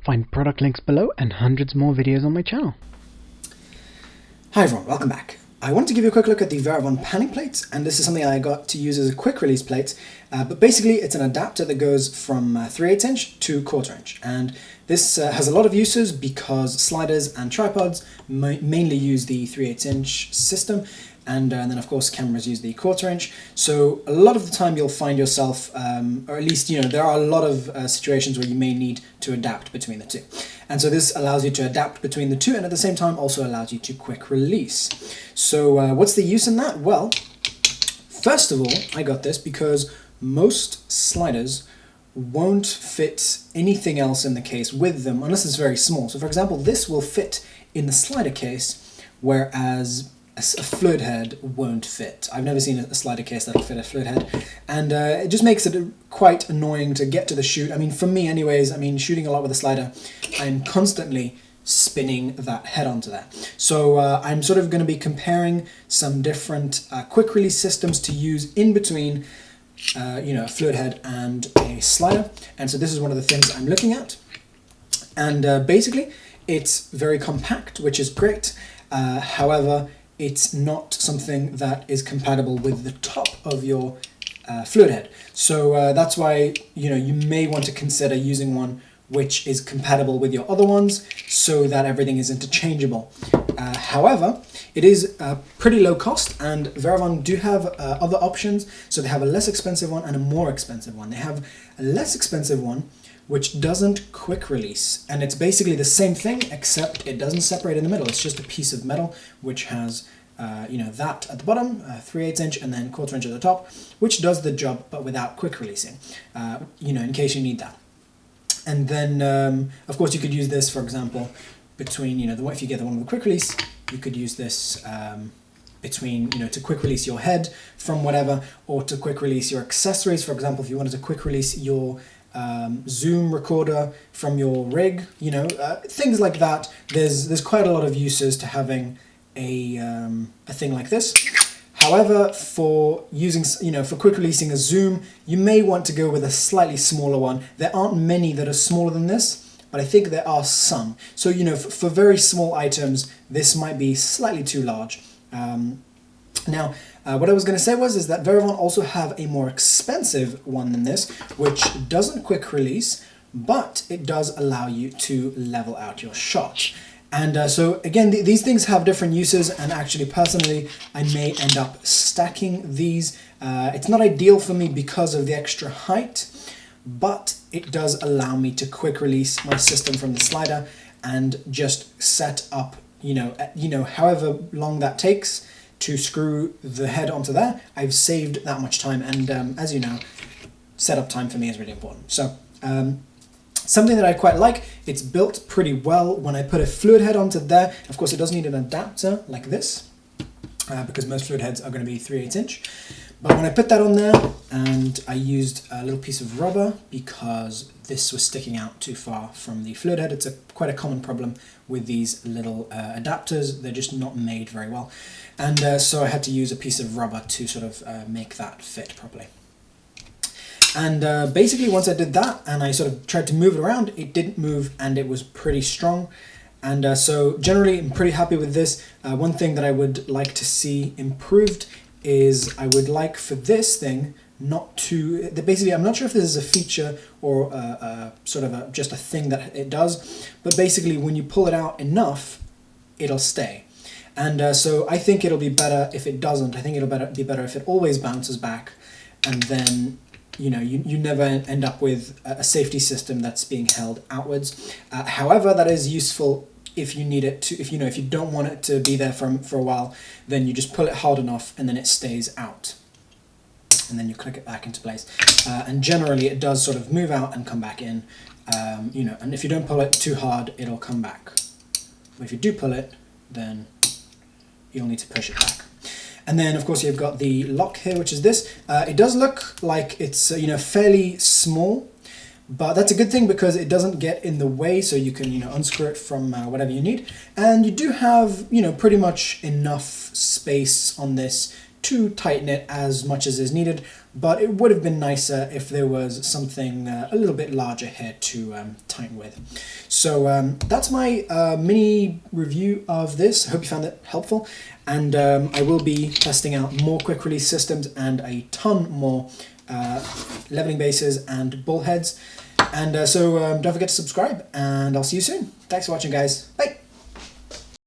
Find product links below and hundreds more videos on my channel. Hi everyone, welcome back. I wanted to give you a quick look at the Varavon panning plates, and this is something I got to use as a quick release plate, but basically it's an adapter that goes from 3/8 inch to 1/4 inch, and this has a lot of uses because sliders and tripods mainly use the 3/8 inch system, and then of course cameras use the 1/4 inch. So a lot of the time you'll find yourself, or at least there are a lot of situations where you may need to adapt between the two. And so this allows you to adapt between the two, and at the same time also allows you to quick release. So what's the use in that? Well, first of all, I got this because most sliders won't fit anything else in the case with them unless it's very small. So for example, this will fit in the slider case, whereas a fluid head won't fit. I've never seen a slider case that'll fit a fluid head, and it just makes it quite annoying to get to the shoot. I mean, for me anyways, shooting a lot with a slider, I'm constantly spinning that head onto that. So I'm sort of going to be comparing some different quick release systems to use in between a fluid head and a slider, and so this is one of the things I'm looking at. And basically it's very compact, which is great. However, it's not something that is compatible with the top of your fluid head. So that's why you may want to consider using one which is compatible with your other ones so that everything is interchangeable. However, it is pretty low cost, and Varavon do have other options. So they have a less expensive one and a more expensive one. They have a less expensive one which doesn't quick release, and it's basically the same thing except it doesn't separate in the middle. It's just a piece of metal which has that at the bottom, 3/8 inch, and then 1/4 inch at the top, which does the job but without quick releasing, in case you need that. And then of course you could use this, for example, between if you get the one with the quick release, you could use this between to quick release your head from whatever, or to quick release your accessories. For example, if you wanted to quick release your zoom recorder from your rig, things like that. There's quite a lot of uses to having a thing like this. However, for using for quick releasing a zoom, you may want to go with a slightly smaller one. There aren't many that are smaller than this, but I think there are some. So for very small items, this might be slightly too large. Now, what I was going to say is that Varavon also have a more expensive one than this, which doesn't quick release, but it does allow you to level out your shot. And so again, these things have different uses, and actually personally I may end up stacking these. It's not ideal for me because of the extra height, but it does allow me to quick release my system from the slider and just set up however long that takes to screw the head onto there. I've saved that much time, and as you know, setup time for me is really important. So something that I quite like, it's built pretty well. When I put a fluid head onto there, of course it does need an adapter like this, because most fluid heads are going to be 3/8 inch. But when I put that on there, and I used a little piece of rubber because this was sticking out too far from the fluid head. It's quite a common problem with these little adapters. They're just not made very well. And so I had to use a piece of rubber to sort of make that fit properly. And basically once I did that and I sort of tried to move it around, it didn't move and it was pretty strong. And so generally I'm pretty happy with this. One thing that I would like to see improved is I would like for this thing not to, basically I'm not sure if this is a feature or just a thing that it does, but basically when you pull it out enough, it'll stay. And so I think it'll be better if it doesn't. I think it'll be better if it always bounces back, and then you never end up with a safety system that's being held outwards. However, that is useful if you need it to, if you don't want it to be there for a while, then you just pull it hard enough and then it stays out. And then you click it back into place. And generally it does sort of move out and come back in, and if you don't pull it too hard, it'll come back. But if you do pull it, then you'll need to push it back. And then of course you've got the lock here, which is this. It does look like it's fairly small, but that's a good thing because it doesn't get in the way, so you can unscrew it from whatever you need. And you do have pretty much enough space on this to tighten it as much as is needed, but it would have been nicer if there was something a little bit larger here to tighten with. So that's my mini review of this. I hope you found it helpful, and I will be testing out more quick release systems and a ton more leveling bases and bullheads. And so don't forget to subscribe, and I'll see you soon. Thanks for watching, guys. Bye.